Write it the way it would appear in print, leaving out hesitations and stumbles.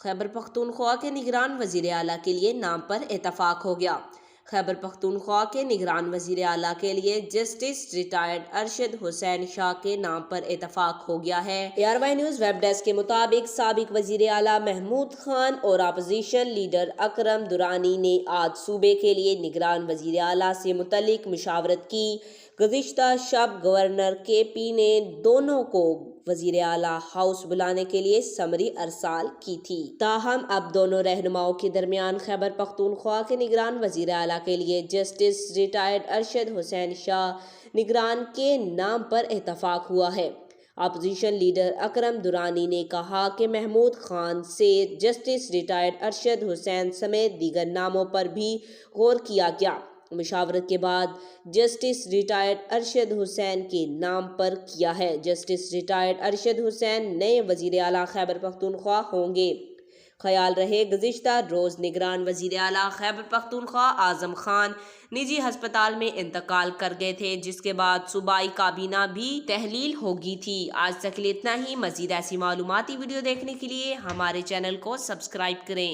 خیبر پختونخوا کے نگران وزیر اعلیٰ کے لیے نام پر اتفاق ہو گیا۔ خیبر پختونخوا کے نگران وزیر اعلیٰ کے لیے جسٹس ریٹائرڈ ارشد حسین شاہ کے نام پر اتفاق ہو گیا ہے۔ ARY نیوز ویب ڈیسک کے مطابق سابق وزیر اعلیٰ محمود خان اور اپوزیشن لیڈر اکرم درانی نے آج صوبے کے لیے نگران وزیر اعلیٰ سے متعلق مشاورت کی۔ گزشتہ شب گورنر KP نے دونوں کو وزیر اعلیٰ ہاؤس بلانے کے لیے سمری ارسال کی تھی، تاہم اب دونوں رہنماؤں کے درمیان خیبر پختونخوا کے نگران وزیر اعلیٰ کے لیے جسٹس ریٹائرڈ ارشد حسین شاہ نگران کے نام پر اتفاق ہوا ہے۔ اپوزیشن لیڈر اکرم درانی نے کہا کہ محمود خان سے جسٹس ریٹائرڈ ارشد حسین سمیت دیگر ناموں پر بھی غور کیا گیا۔ مشاورت کے بعد جسٹس ریٹائرڈ ارشد حسین کے نام پر کیا ہے۔ جسٹس ریٹائرڈ ارشد حسین نئے وزیر اعلیٰ خیبر پختونخوا ہوں گے۔ خیال رہے گزشتہ روز نگران وزیر اعلیٰ خیبر پختونخوا اعظم خان نجی ہسپتال میں انتقال کر گئے تھے، جس کے بعد صوبائی کابینہ بھی تحلیل ہو گئی تھی۔ آج تک کے لیے اتنا ہی۔ مزید ایسی معلوماتی ویڈیو دیکھنے کے لیے ہمارے چینل کو سبسکرائب کریں۔